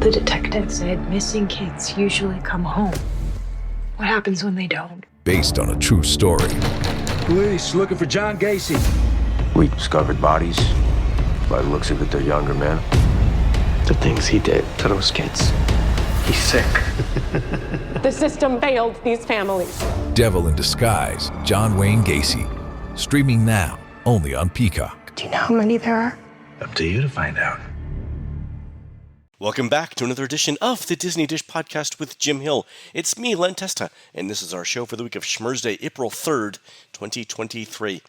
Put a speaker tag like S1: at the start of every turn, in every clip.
S1: The detective said missing kids usually come home. What happens when they don't?
S2: Based on a true story.
S3: Police looking for John Gacy.
S4: We discovered bodies. By the looks of it, they're younger men.
S5: The things he did to those kids. He's sick.
S6: The system failed these families.
S2: Devil in Disguise, John Wayne Gacy. Streaming now, only on Peacock.
S1: Do you know how many there are?
S3: Up to you to find out.
S7: Welcome back to another edition of the Disney Dish Podcast with Jim Hill. It's me, Len Testa, and this is our show for the week of Schmersday, April 3rd, 2023.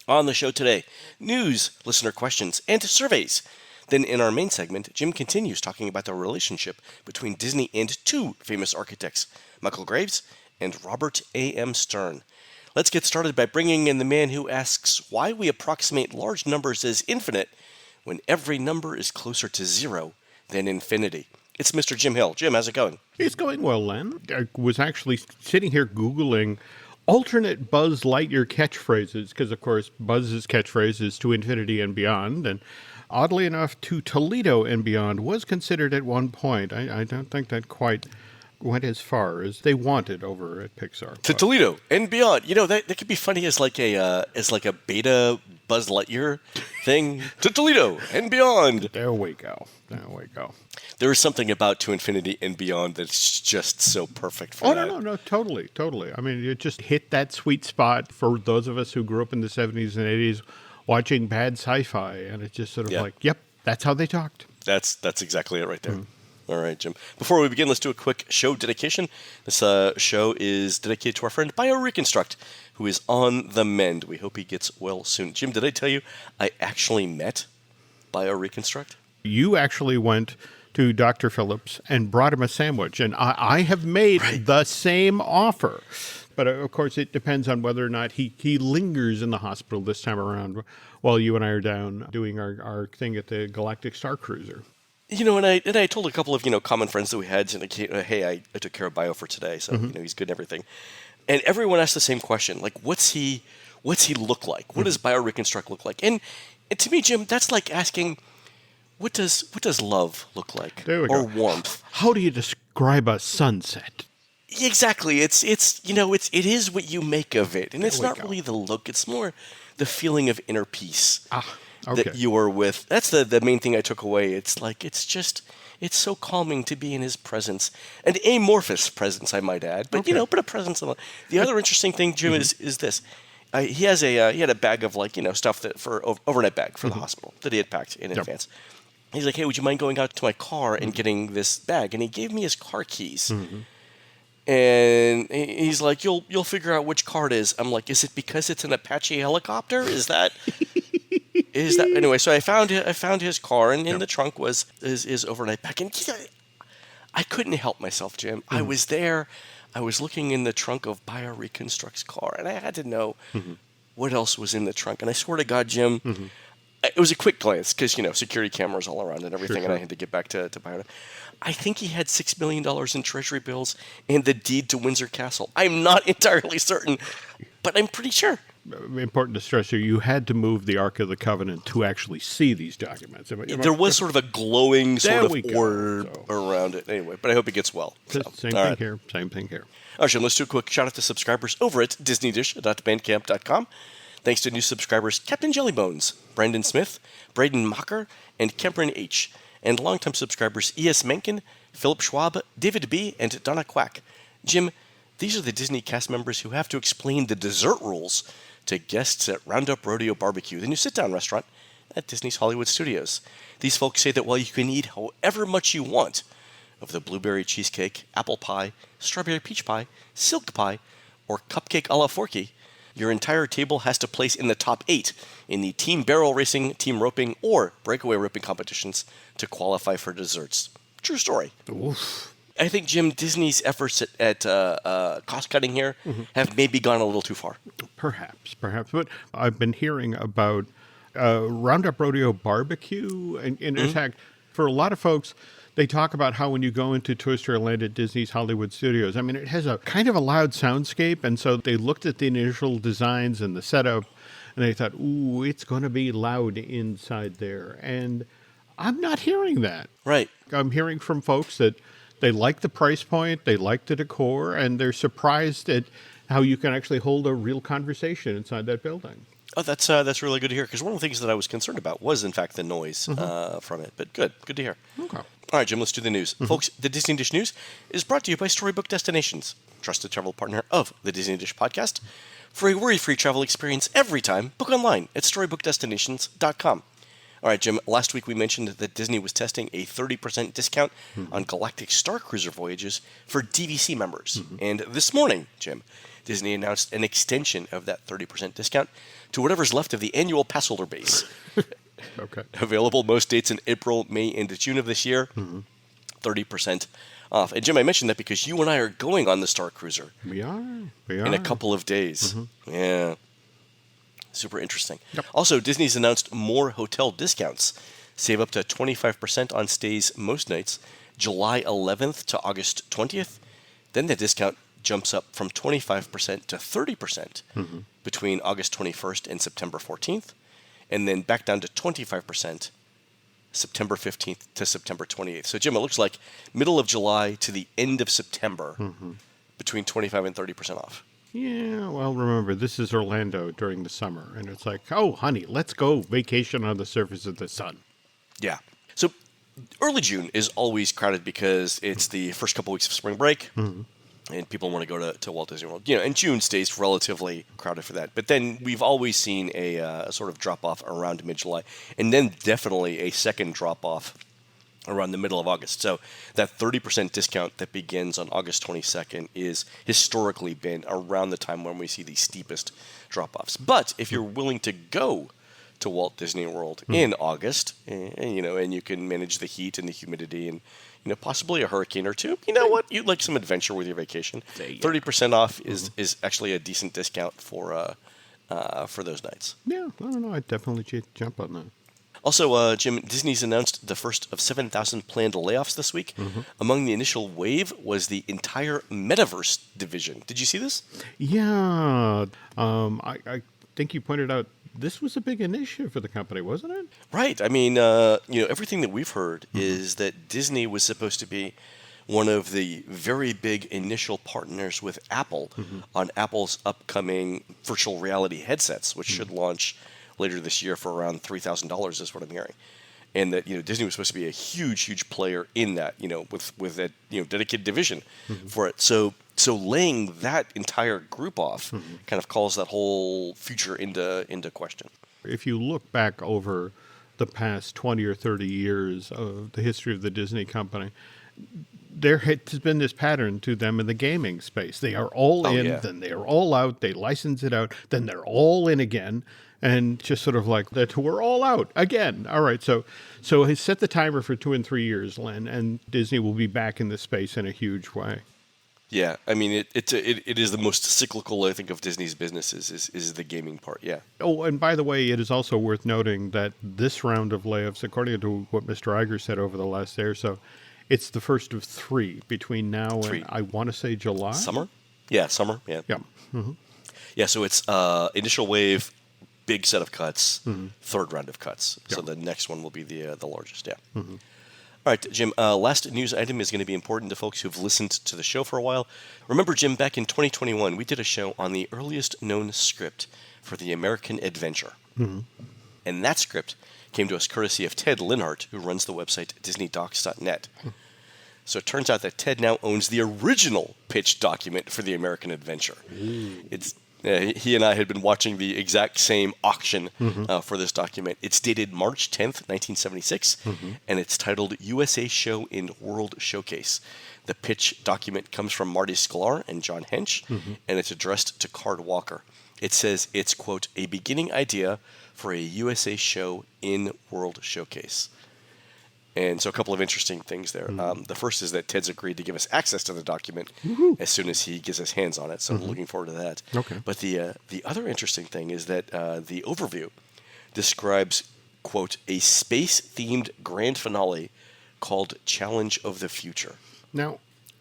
S7: On the show today, news, listener questions, and surveys. Then in our main segment, Jim continues talking about the relationship between Disney and two famous architects, Michael Graves and Robert A.M. Stern. Let's get started by bringing in the man who asks why we approximate large numbers as infinite when every number is closer to zero than infinity. It's Mr. Jim Hill. Jim, how's it going?
S8: It's going well, Len. I was actually sitting here Googling alternate Buzz Lightyear catchphrases, because, of course, Buzz's catchphrase is to infinity and beyond, and oddly enough, to Toledo and beyond was considered at one point. I don't think that quite went as far as they wanted over at Pixar.
S7: To Toledo and beyond. You know, that could be funny as like a beta Buzz Lightyear thing. To Toledo and beyond.
S8: There we go.
S7: There is something about To Infinity and Beyond that's just so perfect for that.
S8: No, totally. I mean, it just hit that sweet spot for those of us who grew up in the 70s and 80s watching bad sci-fi, and it's just sort of like, yep, that's how they talked.
S7: That's exactly it right there. All right, Jim. Before we begin, let's do a quick show dedication. This show is dedicated to our friend BioReconstruct, who is on the mend. We hope he gets well soon. Jim, did I tell you I actually met BioReconstruct?
S8: You actually went to Dr. Phillips and brought him a sandwich, and I have made the same offer. But, of course, it depends on whether or not he lingers in the hospital this time around while you and I are down doing our thing at the Galactic Star Cruiser.
S7: You know, and I told a couple of, common friends that we had, and hey, I took care of Bio for today, so, he's good and everything. And everyone asked the same question, like, what's he look like? What does BioReconstruct look like? And to me, Jim, that's like asking, what does love look like?
S8: There we
S7: or
S8: go.
S7: Warmth?
S8: How do you describe a sunset?
S7: Exactly. It is what you make of it. And it's not really the look, it's more the feeling of inner peace. That you are with. That's the main thing I took away. It's like, it's so calming to be in his presence. An amorphous presence, I might add. But, but a presence. The other interesting thing, Jim, is this. He had a bag of stuff that for overnight bag for the hospital that he had packed in advance. He's like, hey, would you mind going out to my car and getting this bag? And he gave me his car keys. And he's like, you'll figure out which car it is. I'm like, is it because it's an Apache helicopter? Is that anyway? So I found his car, and in the trunk was his overnight bag. And I couldn't help myself, Jim. I was there. I was looking in the trunk of BioReconstruct's car, and I had to know what else was in the trunk. And I swear to God, Jim, it was a quick glance because security cameras all around and everything, and I had to get back to Bio. I think he had $6 million in treasury bills and the deed to Windsor Castle. I'm not entirely certain, but I'm pretty sure.
S8: Important to stress here, you had to move the Ark of the Covenant to actually see these documents.
S7: There was sort of a glowing sort of orb around it. Anyway, but I hope it gets well.
S8: Same thing here.
S7: All right, Jim, let's do a quick shout out to subscribers over at disneydish.bandcamp.com. Thanks to new subscribers Captain Jellybones, Brandon Smith, Braden Mocker, and Kemprin H., and longtime subscribers E.S. Menken, Philip Schwab, David B., and Donna Quack. Jim, these are the Disney cast members who have to explain the dessert rules to guests at Roundup Rodeo Barbecue, the new sit-down restaurant at Disney's Hollywood Studios. These folks say that while you can eat however much you want of the blueberry cheesecake, apple pie, strawberry peach pie, silk pie, or cupcake a la Forky, your entire table has to place in the top 8 in the team barrel racing, team roping, or breakaway roping competitions to qualify for desserts. True story.
S8: Oof.
S7: I think, Jim, Disney's efforts at cost-cutting here have maybe gone a little too far.
S8: Perhaps. But I've been hearing about Roundup Rodeo Barbecue. And in fact, for a lot of folks, they talk about how when you go into Toy Story Land at Disney's Hollywood Studios, I mean, it has a kind of a loud soundscape. And so they looked at the initial designs and the setup, and they thought, ooh, it's going to be loud inside there. And I'm not hearing that.
S7: Right.
S8: I'm hearing from folks that they like the price point, they like the decor, and they're surprised at how you can actually hold a real conversation inside that building.
S7: Oh, that's really good to hear, because one of the things that I was concerned about was, in fact, the noise from it. But good to hear.
S8: Okay.
S7: All right, Jim, let's do the news. Folks, the Disney Dish News is brought to you by Storybook Destinations, trusted travel partner of the Disney Dish podcast. For a worry-free travel experience every time, book online at StorybookDestinations.com. All right, Jim, last week we mentioned that Disney was testing a 30% discount on Galactic Star Cruiser voyages for DVC members. And this morning, Jim, Disney announced an extension of that 30% discount to whatever's left of the annual passholder base.
S8: Okay.
S7: Available most dates in April, May, and June of this year. 30% off. And Jim, I mentioned that because you and I are going on the Star Cruiser.
S8: We are.
S7: In a couple of days. Yeah. Super interesting.
S8: Yep.
S7: Also, Disney's announced more hotel discounts. Save up to 25% on stays most nights, July 11th to August 20th. Then the discount jumps up from 25% to 30% between August 21st and September 14th. And then back down to 25% September 15th to September 28th. So, Jim, it looks like middle of July to the end of September between 25 and 30% off.
S8: Yeah, well, remember, this is Orlando during the summer, and it's like, oh, honey, let's go vacation on the surface of the sun.
S7: Yeah. So early June is always crowded because it's the first couple weeks of spring break, and people want to go to Walt Disney World. You know, and June stays relatively crowded for that. But then we've always seen a sort of drop-off around mid-July, and then definitely a second drop-off around the middle of August. So that 30% discount that begins on August 22nd is historically been around the time when we see the steepest drop-offs. But if you're willing to go to Walt Disney World in August, and you can manage the heat and the humidity and possibly a hurricane or two, you know what? You'd like some adventure with your vacation. 30% off is actually a decent discount for those nights.
S8: Yeah, I don't know. I'd definitely jump on that.
S7: Also, Jim, Disney's announced the first of 7,000 planned layoffs this week. Among the initial wave was the entire Metaverse division. Did you see this?
S8: Yeah. I think you pointed out this was a big initiative for the company, wasn't it?
S7: Right. I mean, everything that we've heard is that Disney was supposed to be one of the very big initial partners with Apple on Apple's upcoming virtual reality headsets, which should launch later this year for around $3,000 is what I'm hearing. And that, Disney was supposed to be a huge player in that, with that, dedicated division for it. So laying that entire group off kind of calls that whole future into question.
S8: If you look back over the past 20 or 30 years of the history of the Disney company, there has been this pattern to them in the gaming space. They are all in, then they are all out, they license it out, then they're all in again. And just sort of like that, we're all out again. All right, so he set the timer for 2 and 3 years, Len, and Disney will be back in this space in a huge way.
S7: Yeah, I mean it is the most cyclical, I think, of Disney's businesses is the gaming part. Yeah.
S8: Oh, and by the way, it is also worth noting that this round of layoffs, according to what Mr. Iger said over the last day or so, it's the first of 3 between now and I want to say July.
S7: Summer. Yeah, summer. Yeah.
S8: Yeah.
S7: Yeah. So it's initial wave. Big set of cuts, third round of cuts. So the next one will be the largest, yeah. All right, Jim, last news item is going to be important to folks who've listened to the show for a while. Remember, Jim, back in 2021, we did a show on the earliest known script for the American Adventure. And that script came to us courtesy of Ted Linhart, who runs the website DisneyDocs.net. So it turns out that Ted now owns the original pitch document for the American Adventure. He and I had been watching the exact same auction for this document. It's dated March 10th, 1976, and it's titled USA Show in World Showcase. The pitch document comes from Marty Sklar and John Hench, and it's addressed to Card Walker. It says it's, quote, a beginning idea for a USA Show in World Showcase. And so a couple of interesting things there. The first is that Ted's agreed to give us access to the document as soon as he gets his hands on it. So I'm looking forward to that.
S8: Okay.
S7: But the other interesting thing is that the overview describes, quote, a space-themed grand finale called Challenge of the Future.
S8: Now,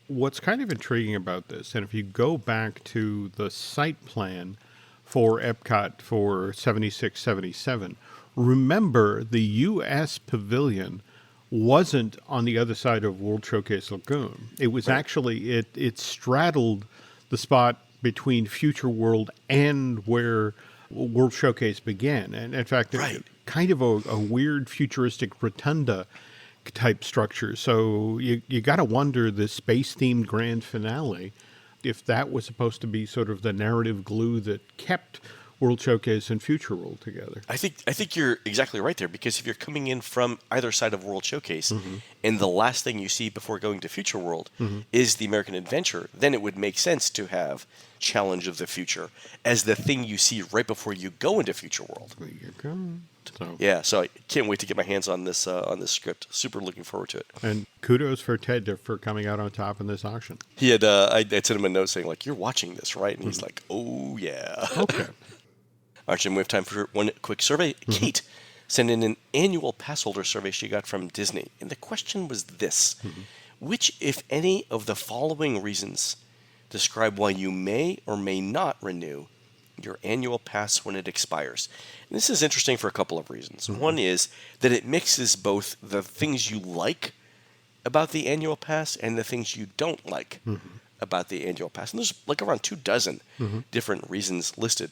S8: what's kind of intriguing about this, and if you go back to the site plan for Epcot for 76-77, remember, the U.S. pavilion wasn't on the other side of World Showcase Lagoon. It was actually, it straddled the spot between Future World and where World Showcase began. And in fact, kind of a weird futuristic rotunda type structure. So you got to wonder the space-themed grand finale, if that was supposed to be sort of the narrative glue that kept World Showcase and Future World together.
S7: I think you're exactly right there, because if you're coming in from either side of World Showcase and the last thing you see before going to Future World is the American Adventure, then it would make sense to have Challenge of the Future as the thing you see right before you go into Future World.
S8: There you go.
S7: So I can't wait to get my hands on this script. Super looking forward to it.
S8: And kudos for Ted for coming out on top in this auction.
S7: He had I sent him a note saying, like, you're watching this, right? And he's like, oh, yeah.
S8: Okay.
S7: All right, Jim, we have time for one quick survey. Kate sent in an annual pass holder survey she got from Disney. And the question was this. Which, if any, of the following reasons describe why you may or may not renew your annual pass when it expires? And this is interesting for a couple of reasons. One is that it mixes both the things you like about the annual pass and the things you don't like about the annual pass. And there's like around 24 different reasons listed.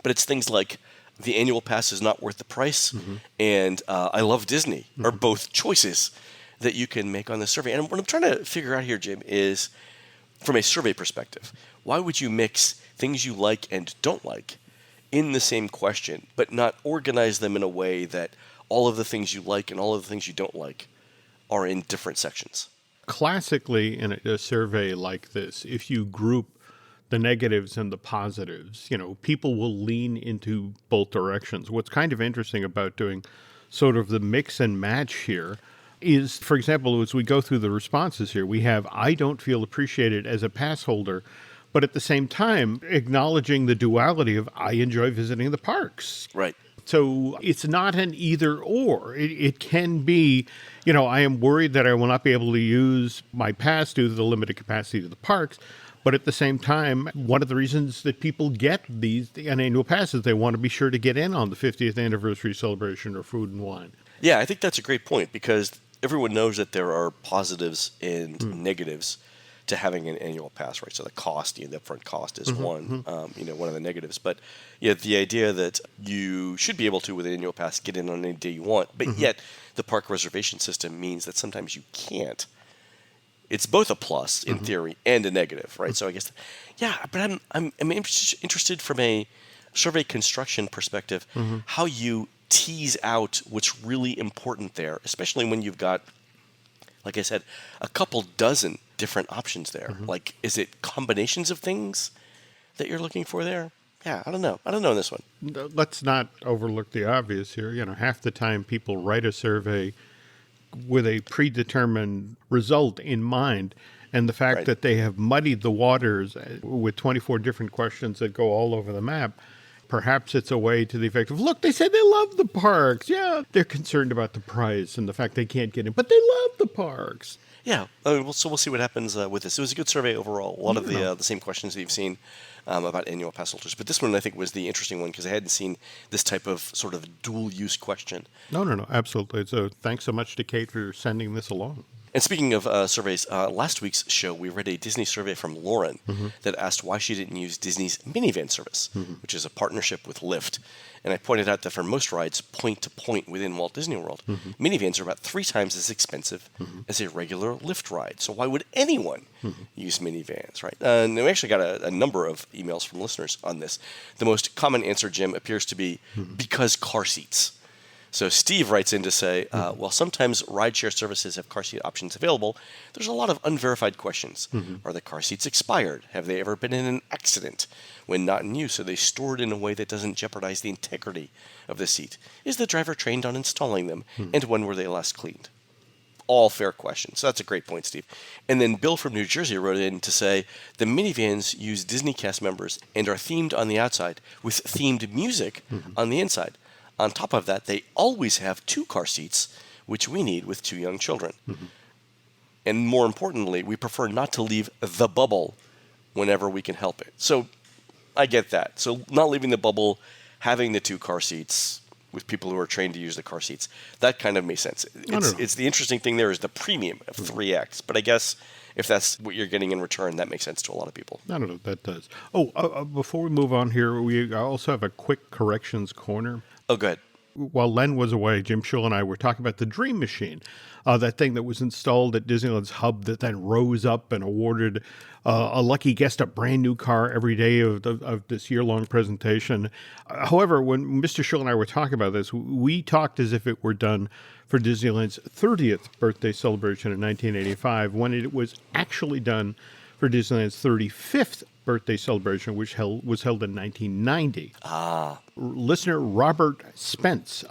S7: But it's things like the annual pass is not worth the price and I love Disney are both choices that you can make on this survey. And what I'm trying to figure out here, Jim, is from a survey perspective, why would you mix things you like and don't like in the same question, but not organize them in a way that all of the things you like and all of the things you don't like are in different sections?
S8: Classically, in a survey like this, if you group the negatives and the positives, people will lean into both directions. What's kind of interesting about doing sort of the mix and match here is, for example, as we go through the responses here, we have, I don't feel appreciated as a pass holder, but at the same time, acknowledging the duality of I enjoy visiting the parks.
S7: Right.
S8: So it's not an either or. It can be, I am worried that I will not be able to use my pass due to the limited capacity of the parks. But at the same time, one of the reasons that people get an annual pass is they want to be sure to get in on the 50th anniversary celebration or Food and Wine.
S7: Yeah, I think that's a great point, because everyone knows that there are positives and negatives to having an annual pass, right? So the cost, the upfront cost is one of the negatives. But the idea that you should be able to, with an annual pass, get in on any day you want, but yet the park reservation system means that sometimes you can't. It's both a plus in theory and a negative, right? So I guess, but I'm interested from a survey construction perspective, how you tease out what's really important there, especially when you've got, like I said, a couple dozen different options there. Like, is it combinations of things that you're looking for there? Yeah, I don't know. I don't know in this one.
S8: Let's not overlook the obvious here. Half the time people write a survey with a predetermined result in mind, and the fact that they have muddied the waters with 24 different questions that go all over the map, perhaps it's a way to the effect of, look, they said they love the parks. Yeah, they're concerned about the price and the fact they can't get in, but they love the parks.
S7: Yeah, so we'll see what happens with this. It was a good survey overall. A lot of the same questions that you've seen about annual pass holders. But this one, I think, was the interesting one, because I hadn't seen this type of sort of dual-use question.
S8: No, absolutely. So thanks so much to Kate for sending this along.
S7: And speaking of surveys, last week's show, we read a Disney survey from Lauren that asked why she didn't use Disney's minivan service, which is a partnership with Lyft. And I pointed out that for most rides point to point within Walt Disney World, minivans are about 3 times as expensive as a regular Lyft ride. So why would anyone use minivans, right? And we actually got a number of emails from listeners on this. The most common answer, Jim, appears to be because car seats. So Steve writes in to say, while sometimes rideshare services have car seat options available, there's a lot of unverified questions. Are the car seats expired? Have they ever been in an accident? When not in use, are they stored in a way that doesn't jeopardize the integrity of the seat? Is the driver trained on installing them? And when were they last cleaned? All fair questions. So that's a great point, Steve. And then Bill from New Jersey wrote in to say, the minivans use Disney cast members and are themed on the outside with themed music on the inside. On top of that, they always have 2 car seats, which we need with 2 young children. And more importantly, we prefer not to leave the bubble whenever we can help it. So I get that. So not leaving the bubble, having the 2 car seats, with people who are trained to use the car seats. That kind of makes sense. It's the interesting thing there is the premium of 3X. But I guess if that's what you're getting in return, that makes sense to a lot of people.
S8: I don't know, that does. Before we move on here, we also have a quick corrections corner.
S7: Oh, go ahead.
S8: While Len was away, Jim Hill and I were talking about the Dream Machine, that thing that was installed at Disneyland's hub that then rose up and awarded a lucky guest a brand new car every day of this year-long presentation. However, when Mr. Hill and I were talking about this, we talked as if it were done for Disneyland's 30th birthday celebration in 1985, when it was actually done for Disneyland's 35th birthday celebration, which was held in 1990. Listener Robert Spence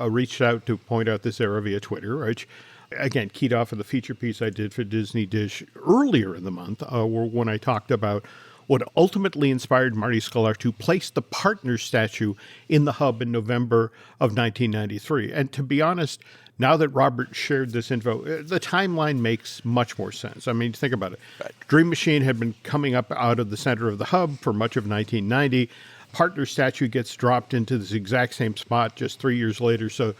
S8: reached out to point out this error via Twitter, which, again, keyed off of the feature piece I did for Disney Dish earlier in the month, when I talked about what ultimately inspired Marty Sklar to place the partner statue in the hub in November of 1993. And to be honest, now that Robert shared this info, the timeline makes much more sense. I mean, think about it. Right. Dream Machine had been coming up out of the center of the hub for much of 1990. Partner statue gets dropped into this exact same spot just 3 years later. So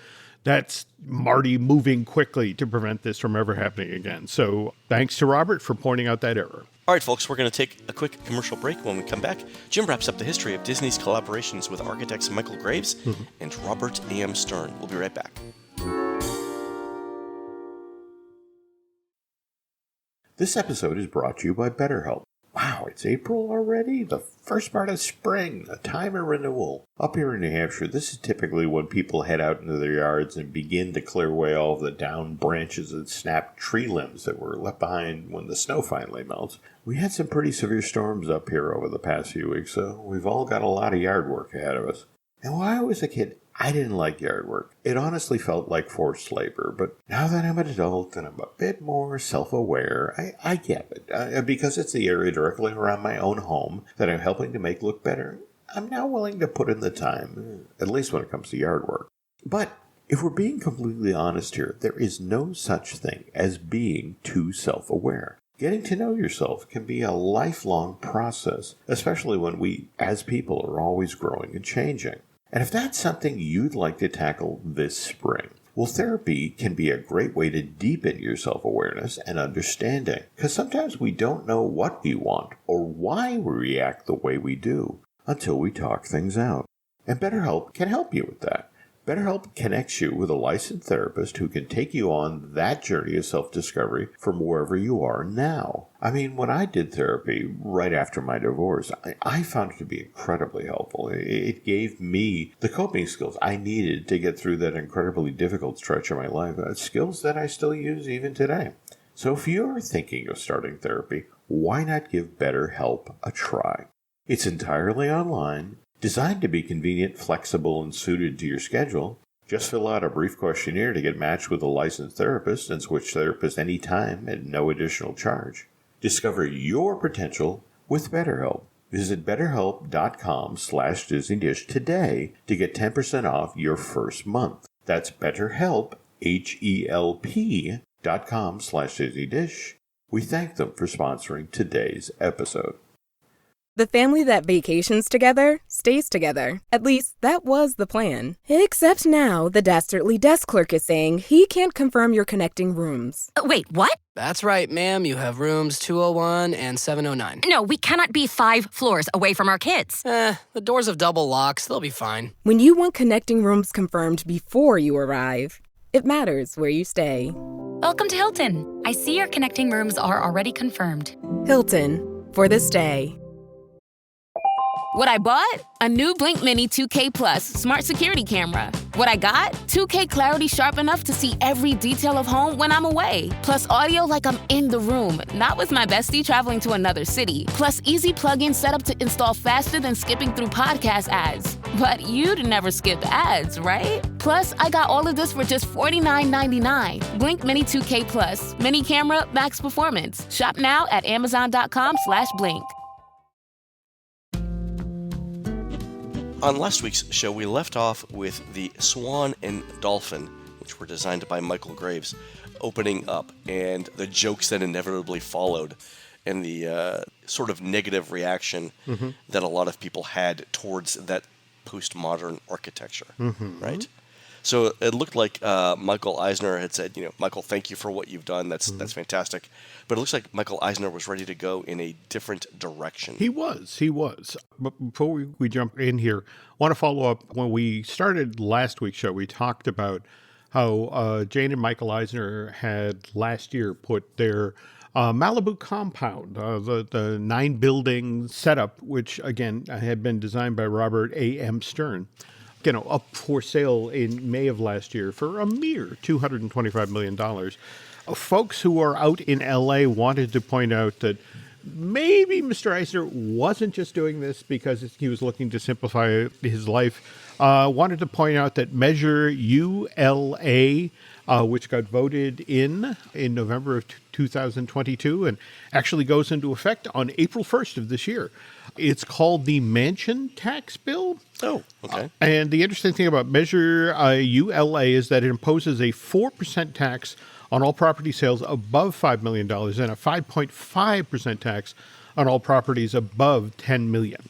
S8: that's Marty moving quickly to prevent this from ever happening again. So thanks to Robert for pointing out that error.
S7: All right, folks, we're going to take a quick commercial break. When we come back, Jim wraps up the history of Disney's collaborations with architects Michael Graves and Robert A.M. Stern. We'll be right back.
S9: This episode is brought to you by BetterHelp. Wow, it's April already? The first part of spring, a time of renewal. Up here in New Hampshire, this is typically when people head out into their yards and begin to clear away all of the downed branches and snapped tree limbs that were left behind when the snow finally melts. We had some pretty severe storms up here over the past few weeks, so we've all got a lot of yard work ahead of us. And while I was a kid, I didn't like yard work. It honestly felt like forced labor, but now that I'm an adult and I'm a bit more self-aware, I get it. Because it's the area directly around my own home that I'm helping to make look better, I'm now willing to put in the time, at least when it comes to yard work. But if we're being completely honest here, there is no such thing as being too self-aware. Getting to know yourself can be a lifelong process, especially when we, as people, are always growing and changing. And if that's something you'd like to tackle this spring, well, therapy can be a great way to deepen your self-awareness and understanding. Because sometimes we don't know what we want or why we react the way we do until we talk things out. And BetterHelp can help you with that. BetterHelp connects you with a licensed therapist who can take you on that journey of self-discovery from wherever you are now. I mean, when I did therapy right after my divorce, I found it to be incredibly helpful. It gave me the coping skills I needed to get through that incredibly difficult stretch of my life, skills that I still use even today. So if you're thinking of starting therapy, why not give BetterHelp a try? It's entirely online, designed to be convenient, flexible, and suited to your schedule. Just fill out a brief questionnaire to get matched with a licensed therapist and switch therapists anytime at no additional charge. Discover your potential with BetterHelp. Visit BetterHelp.com/DisneyDish today to get 10% off your first month. That's BetterHelp, HELP.com/DisneyDish. We thank them for sponsoring today's episode.
S10: The family that vacations together stays together. At least, that was the plan. Except now, the dastardly desk clerk is saying he can't confirm your connecting rooms.
S11: Wait, what?
S12: That's right, ma'am. You have rooms 201 and 709.
S11: No, we cannot be 5 floors away from our kids.
S12: The doors have double locks. They'll be fine.
S10: When you want connecting rooms confirmed before you arrive, it matters where you stay.
S11: Welcome to Hilton. I see your connecting rooms are already confirmed.
S10: Hilton, for the stay.
S13: What I bought? A new Blink Mini 2K Plus smart security camera. What I got? 2K clarity sharp enough to see every detail of home when I'm away. Plus audio like I'm in the room, not with my bestie traveling to another city. Plus easy plug-in setup to install faster than skipping through podcast ads. But you'd never skip ads, right? Plus, I got all of this for just $49.99. Blink Mini 2K Plus. Mini camera, max performance. Shop now at Amazon.com/Blink.
S7: On last week's show, we left off with the Swan and Dolphin, which were designed by Michael Graves, opening up, and the jokes that inevitably followed, and the sort of negative reaction that a lot of people had towards that postmodern architecture,
S8: Mm-hmm.
S7: right? So it looked like Michael Eisner had said, Michael, thank you for what you've done. That's fantastic. But it looks like Michael Eisner was ready to go in a different direction.
S8: He was. But before we jump in here, I want to follow up. When we started last week's show, we talked about how Jane and Michael Eisner had last year put their Malibu compound, the 9-building setup, which, again, had been designed by Robert A.M. Stern, up for sale in May of last year for a mere $225 million. Folks who are out in L.A. wanted to point out that maybe Mr. Eisner wasn't just doing this because he was looking to simplify his life. Wanted to point out that Measure ULA, which got voted in November of 2022 and actually goes into effect on April 1st of this year. It's called the Mansion Tax Bill.
S7: Oh, okay.
S8: And the interesting thing about Measure ULA is that it imposes a 4% tax on all property sales above $5 million and a 5.5% tax on all properties above $10 million.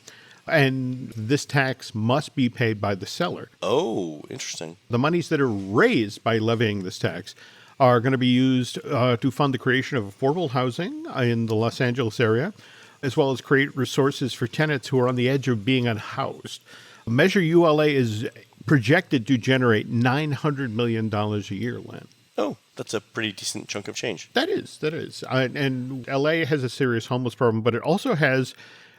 S8: And this tax must be paid by the seller.
S7: Oh, interesting.
S8: The monies that are raised by levying this tax are going to be used to fund the creation of affordable housing in the Los Angeles area, as well as create resources for tenants who are on the edge of being unhoused. Measure ULA is projected to generate $900 million a year, Len.
S7: Oh, that's a pretty decent chunk of change.
S8: That is. And LA has a serious homeless problem, but it also has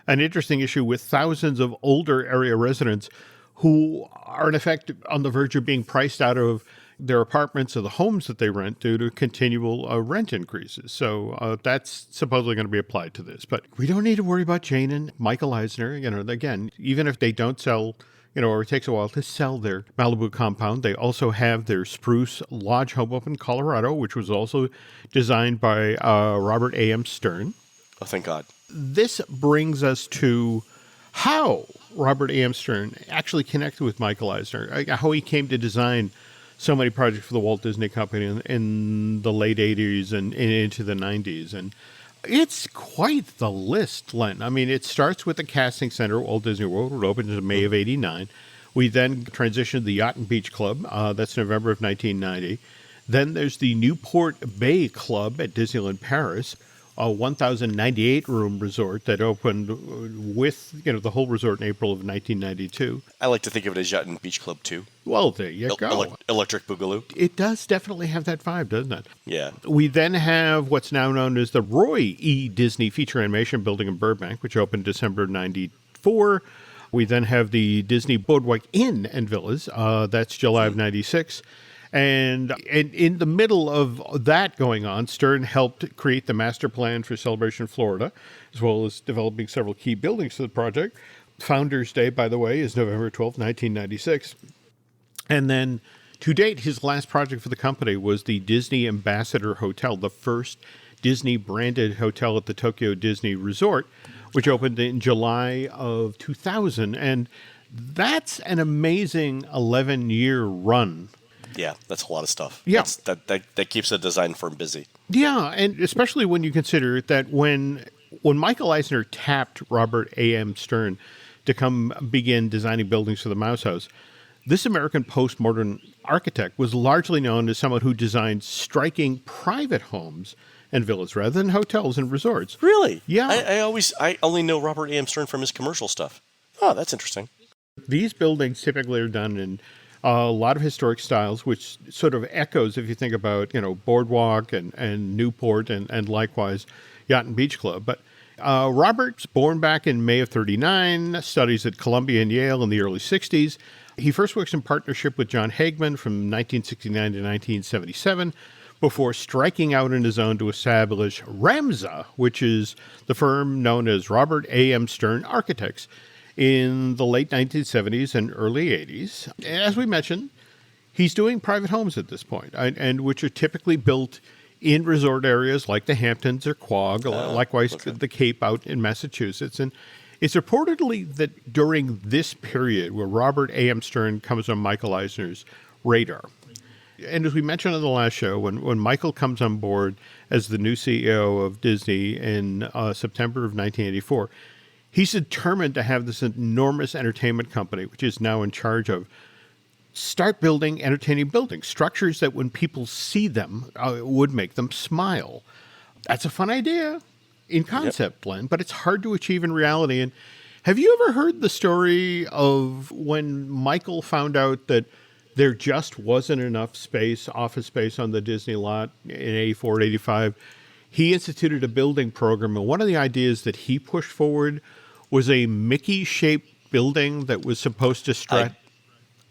S8: an interesting issue with thousands of older area residents who are, in effect, on the verge of being priced out of their apartments or the homes that they rent due to continual rent increases. So that's supposedly going to be applied to this. But we don't need to worry about Jane and Michael Eisner. Again, even if they don't sell, or it takes a while to sell their Malibu compound, they also have their Spruce Lodge home up in Colorado, which was also designed by Robert A.M. Stern.
S7: Oh, thank God.
S8: This brings us to how Robert A.M. Stern actually connected with Michael Eisner, how he came to design so many projects for the Walt Disney Company in the late 80s and into the 90s. And it's quite the list, Len. I mean, it starts with the casting center at Walt Disney World. It opened in May of 89. We then transitioned to the Yacht and Beach Club. That's November of 1990. Then there's the Newport Bay Club at Disneyland Paris, a 1,098-room resort that opened with, the whole resort in April of 1992.
S7: I like to think of it as Yacht and Beach Club, too.
S8: Well, there you go.
S7: Electric Boogaloo.
S8: It does definitely have that vibe, doesn't it?
S7: Yeah.
S8: We then have what's now known as the Roy E. Disney Feature Animation Building in Burbank, which opened December of 94. We then have the Disney Boardwalk Inn and Villas. That's July of 96. And in the middle of that going on, Stern helped create the master plan for Celebration Florida, as well as developing several key buildings for the project. Founders Day, by the way, is November 12, 1996. And then, to date, his last project for the company was the Disney Ambassador Hotel, the first Disney-branded hotel at the Tokyo Disney Resort, which opened in July of 2000. And that's an amazing 11-year run.
S7: Yeah, that's a lot of stuff.
S8: Yeah.
S7: That keeps a design firm busy.
S8: Yeah, and especially when you consider that when Michael Eisner tapped Robert A.M. Stern to come begin designing buildings for the Mouse House, this American postmodern architect was largely known as someone who designed striking private homes and villas rather than hotels and resorts.
S7: Really?
S8: Yeah.
S7: I only know Robert A.M. Stern from his commercial stuff. Oh, that's interesting.
S8: These buildings typically are done in a lot of historic styles, which sort of echoes, if you think about, Boardwalk and Newport and likewise Yacht and Beach Club. But Robert's born back in May of 39, studies at Columbia and Yale in the early 60s. He first works in partnership with John Hagman from 1969 to 1977 before striking out on his own to establish RAMSA, which is the firm known as Robert A.M. Stern Architects, in the late 1970s and early 80s. As we mentioned, he's doing private homes at this point, and which are typically built in resort areas like the Hamptons or Quogue, likewise the Cape out in Massachusetts. And it's reportedly that during this period where Robert A.M. Stern comes on Michael Eisner's radar. And as we mentioned on the last show, when Michael comes on board as the new CEO of Disney in September of 1984, He's determined to have this enormous entertainment company, which is now in charge of, start building entertaining buildings, structures that when people see them would make them smile. That's a fun idea in concept, Len, but it's hard to achieve in reality. And have you ever heard the story of when Michael found out that there just wasn't enough space, office space on the Disney lot in 84, 85? He instituted a building program, and one of the ideas that he pushed forward was a Mickey-shaped building that was supposed to stretch.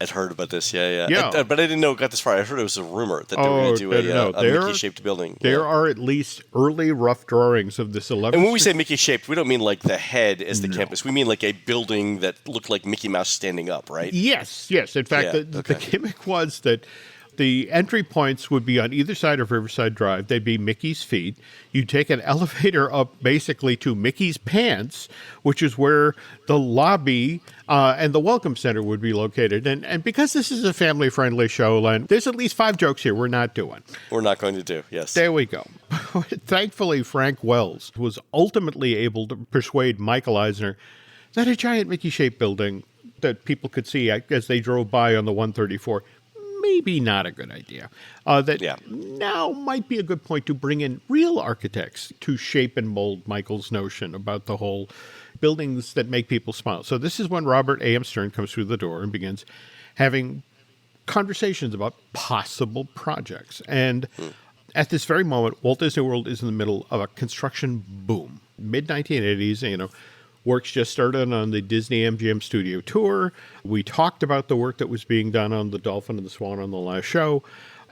S7: I'd heard about this, yeah. But I didn't know it got this far. I heard it was a rumor that they were going to do a Mickey-shaped building.
S8: There are at least early rough drawings of this 11.
S7: And when we say Mickey-shaped, we don't mean like the head as the campus. We mean like a building that looked like Mickey Mouse standing up, right?
S8: Yes. In fact, the gimmick was that the entry points would be on either side of Riverside Drive. They'd be Mickey's feet. You'd take an elevator up basically to Mickey's pants, which is where the lobby and the Welcome Center would be located. And because this is a family-friendly show, Len, there's at least 5 jokes here we're not doing.
S7: We're not going to do, yes.
S8: There we go. Thankfully, Frank Wells was ultimately able to persuade Michael Eisner that a giant Mickey-shaped building that people could see as they drove by on the 134 maybe not a good idea. Now might be a good point to bring in real architects to shape and mold Michael's notion about the whole buildings that make people smile. So this is when Robert A.M. Stern comes through the door and begins having conversations about possible projects. And at this very moment, Walt Disney World is in the middle of a construction boom. Mid-1980s, work's just started on the Disney MGM Studio Tour. We talked about the work that was being done on the Dolphin and the Swan on the last show.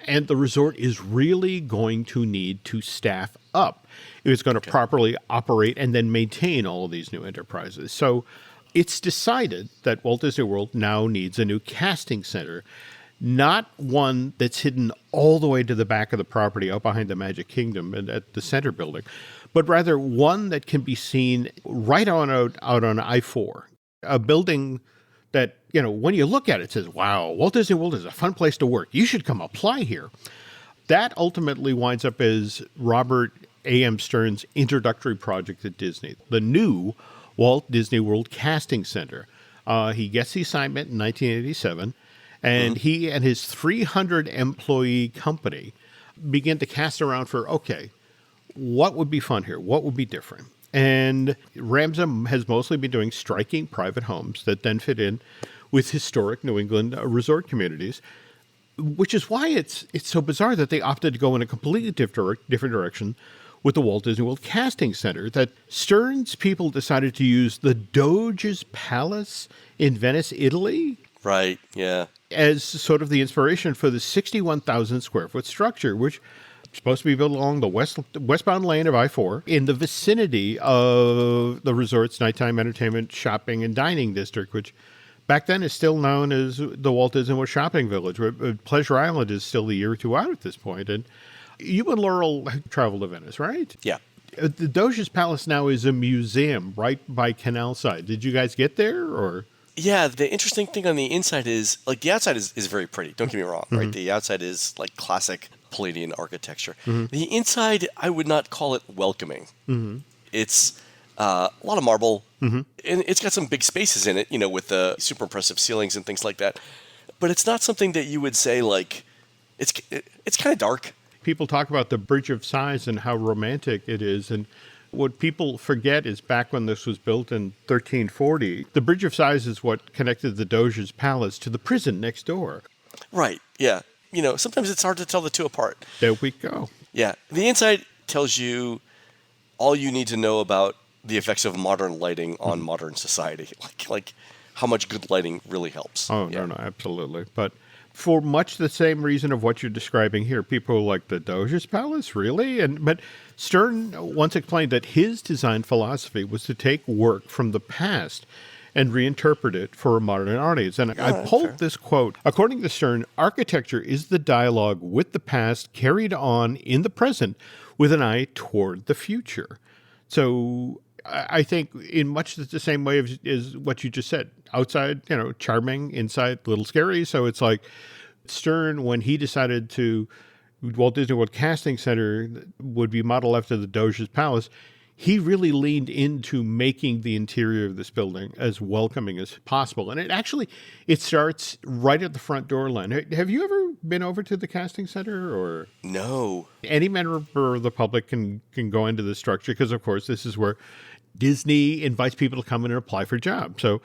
S8: And the resort is really going to need to staff up. It's going to properly operate and then maintain all of these new enterprises. So it's decided that Walt Disney World now needs a new casting center, not one that's hidden all the way to the back of the property out behind the Magic Kingdom and at the center building, but rather one that can be seen right on out on I-4, a building that, when you look at it, says, wow, Walt Disney World is a fun place to work. You should come apply here. That ultimately winds up as Robert A.M. Stern's introductory project at Disney, the new Walt Disney World Casting Center. He gets the assignment in 1987, and he and his 300-employee company begin to cast around for, what would be fun here? What would be different? And Ramsam has mostly been doing striking private homes that then fit in with historic New England resort communities, which is why it's so bizarre that they opted to go in a completely different direction with the Walt Disney World Casting Center, that Stern's people decided to use the Doge's Palace in Venice, Italy.
S7: Right, yeah.
S8: As sort of the inspiration for the 61,000 square foot structure, which supposed to be built along the westbound lane of I-4 in the vicinity of the resort's nighttime entertainment, shopping, and dining district, which back then is still known as the Walt Disney World Shopping Village. Pleasure Island is still a year or two out at this point. And you and Laurel traveled to Venice, right?
S7: Yeah.
S8: The Doge's Palace now is a museum right by Canal Side. Did you guys get there, or?
S7: Yeah, the interesting thing on the inside is, the outside is very pretty. Don't get me wrong, right? The outside is like classic Palladian architecture. The inside, I would not call it welcoming. It's a lot of marble, and it's got some big spaces in it, with the super impressive ceilings and things like that. But it's not something that you would say, it's kind of dark.
S8: People talk about the Bridge of Sighs and how romantic it is, and what people forget is back when this was built in 1340, the Bridge of Sighs is what connected the Doge's Palace to the prison next door.
S7: Right, yeah. Sometimes it's hard to tell the two apart.
S8: There we go.
S7: Yeah. The inside tells you all you need to know about the effects of modern lighting on modern society, like how much good lighting really helps.
S8: Oh, yeah. No, absolutely. But for much the same reason of what you're describing here, people like the Doge's Palace, really? But Stern once explained that his design philosophy was to take work from the past and reinterpret it for a modern audience. And I pulled this quote. According to Stern, architecture is the dialogue with the past carried on in the present with an eye toward the future. So I think in much the same way as what you just said. Outside, charming, inside, a little scary. So it's like Stern, when he decided to Walt Disney World Casting Center would be modeled after the Doge's Palace, he really leaned into making the interior of this building as welcoming as possible. And it starts right at the front door, Len. Have you ever been over to the casting center? Or
S7: No.
S8: Any member of the public can go into the structure because, of course, this is where Disney invites people to come in and apply for jobs. So,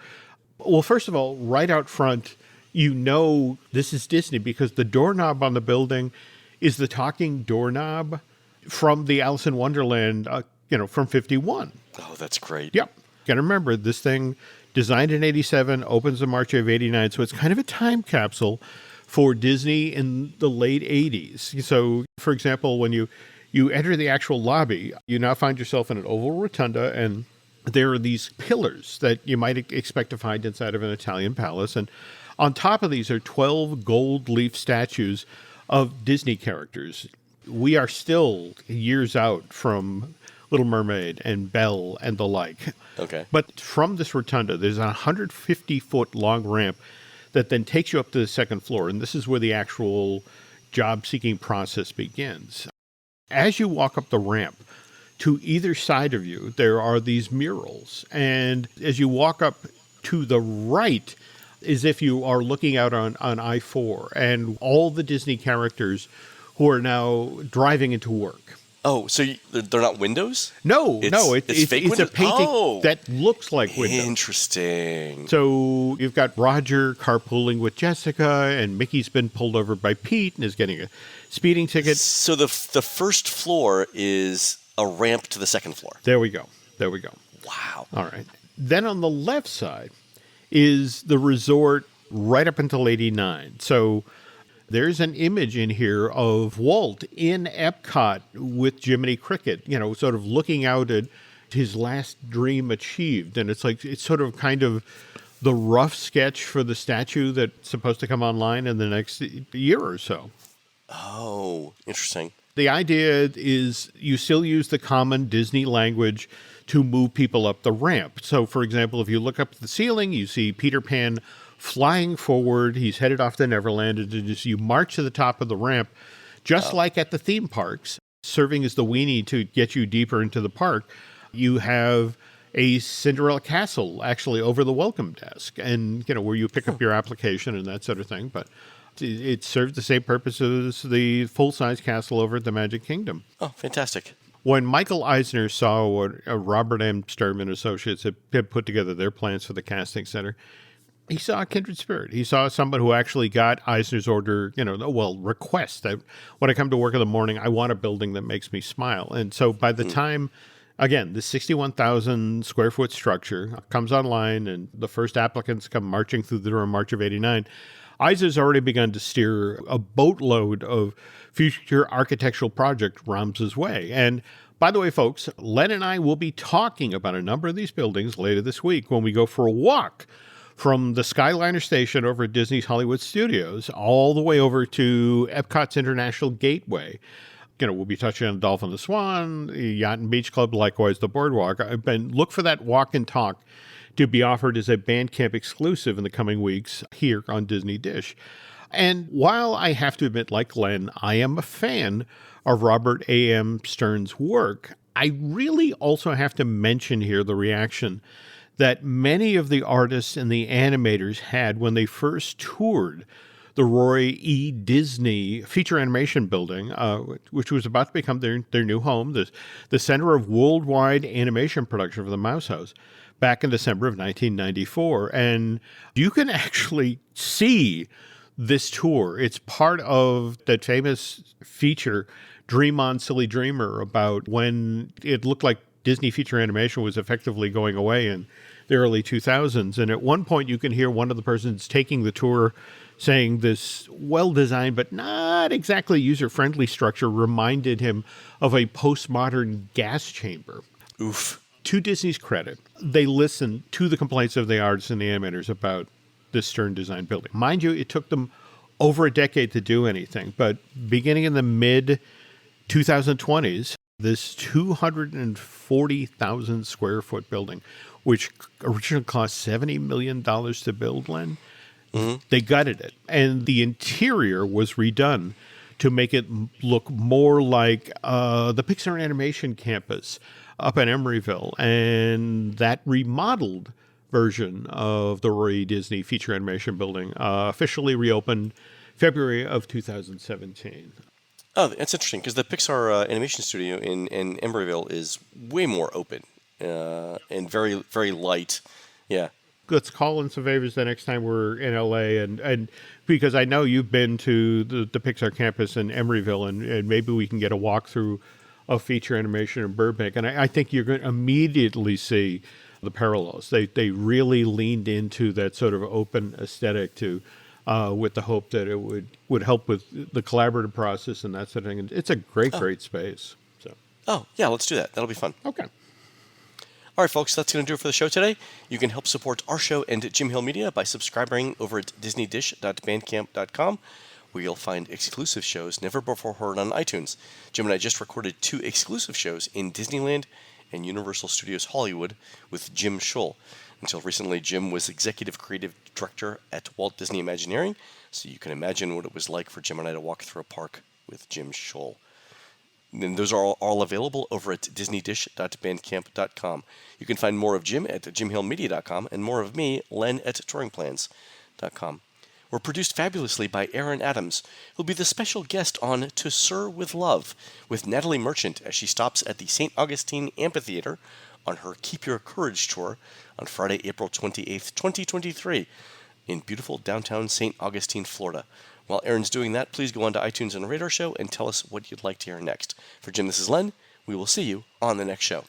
S8: well, first of all, right out front, you know this is Disney because the doorknob on the building is the talking doorknob from the Alice in Wonderland from 51.
S7: Oh, that's great.
S8: Yep. Got to remember, this thing, designed in 87, opens in March of 89, so it's kind of a time capsule for Disney in the late 80s. So, for example, when you enter the actual lobby, you now find yourself in an oval rotunda, and there are these pillars that you might expect to find inside of an Italian palace. And on top of these are 12 gold leaf statues of Disney characters. We are still years out from Little Mermaid and Belle and the like.
S7: Okay.
S8: But from this rotunda, there's a 150-foot long ramp that then takes you up to the second floor. And this is where the actual job-seeking process begins. As you walk up the ramp, to either side of you, there are these murals. And as you walk up to the right, as if you are looking out on I-4 and all the Disney characters who are now driving into work.
S7: Oh, so they're not windows?
S8: No, it's
S7: fake
S8: a painting that looks like windows.
S7: Interesting.
S8: So you've got Roger carpooling with Jessica, and Mickey's been pulled over by Pete and is getting a speeding ticket.
S7: So the first floor is a ramp to the second floor.
S8: There we go.
S7: Wow.
S8: All right. Then on the left side is the resort right up until 89. So there's an image in here of Walt in Epcot with Jiminy Cricket, sort of looking out at his last dream achieved. And it's sort of kind of the rough sketch for the statue that's supposed to come online in the next year or so.
S7: Oh, interesting.
S8: The idea is you still use the common Disney language to move people up the ramp. So, for example, if you look up at the ceiling, you see Peter Pan flying forward. He's headed off to Neverland, and as you march to the top of the ramp, just like at the theme parks, serving as the weenie to get you deeper into the park, you have a Cinderella castle actually over the welcome desk, and where you pick up your application and that sort of thing. But it served the same purpose as the full-size castle over at the Magic Kingdom.
S7: Oh, fantastic.
S8: When Michael Eisner saw what Robert A.M. and Associates had put together their plans for the casting center, he saw a kindred spirit. He saw someone who actually got Eisner's order, request. When I come to work in the morning, I want a building that makes me smile. And so by the time, again, the 61,000 square foot structure comes online and the first applicants come marching through the door in March of 89, Eisner's already begun to steer a boatload of future architectural project Rams's way. And by the way, folks, Len and I will be talking about a number of these buildings later this week when we go for a walk from the Skyliner station over at Disney's Hollywood Studios all the way over to Epcot's International Gateway. We'll be touching on Dolphin the Swan, the Yacht and Beach Club, likewise the Boardwalk. Look for that walk and talk to be offered as a Bandcamp exclusive in the coming weeks here on Disney Dish. And while I have to admit, like Len, I am a fan of Robert A.M. Stern's work, I really also have to mention here the reaction that many of the artists and the animators had when they first toured the Roy E. Disney feature animation building, which was about to become their new home, the center of worldwide animation production for the Mouse House, back in December of 1994. And you can actually see this tour. It's part of that famous feature, Dream On, Silly Dreamer, about when it looked like Disney feature animation was effectively going away in the early 2000s. And at one point, you can hear one of the persons taking the tour saying this well-designed but not exactly user-friendly structure reminded him of a postmodern gas chamber.
S7: Oof.
S8: To Disney's credit, they listened to the complaints of the artists and the animators about this Stern design building. Mind you, it took them over a decade to do anything, but beginning in the mid-2020s, this 240,000 square foot building, which originally cost $70 million to build, Len, they gutted it. And the interior was redone to make it look more like the Pixar Animation Campus up in Emeryville. And that remodeled version of the Roy E. Disney Feature Animation Building officially reopened February of 2017.
S7: Oh, that's interesting, because the Pixar Animation Studio in Emeryville is way more open and very, very light. Yeah.
S8: Let's call in some favors the next time we're in LA, and because I know you've been to the Pixar campus in Emeryville, and maybe we can get a walkthrough of feature animation in Burbank. And I think you're going to immediately see the parallels. They really leaned into that sort of open aesthetic to with the hope that it would help with the collaborative process and that sort of thing. And it's a great space. So.
S7: Oh, yeah, let's do that. That'll be fun.
S8: Okay.
S7: All right, folks, that's going to do it for the show today. You can help support our show and Jim Hill Media by subscribing over at disneydish.bandcamp.com, where you'll find exclusive shows never before heard on iTunes. Jim and I just recorded 2 exclusive shows in Disneyland and Universal Studios Hollywood with Jim Scholl. Until recently, Jim was executive creative director at Walt Disney Imagineering, so you can imagine what it was like for Jim and I to walk through a park with Jim Scholl. And those are all available over at disneydish.bandcamp.com. You can find more of Jim at jimhillmedia.com and more of me, Len, at touringplans.com. We're produced fabulously by Aaron Adams, who'll be the special guest on To Sir with Love with Natalie Merchant as she stops at the St. Augustine Amphitheater on her Keep Your Courage tour on Friday, April 28th, 2023 in beautiful downtown St. Augustine, Florida. While Aaron's doing that, please go on to iTunes and rate our show and tell us what you'd like to hear next. For Jim, this is Len. We will see you on the next show.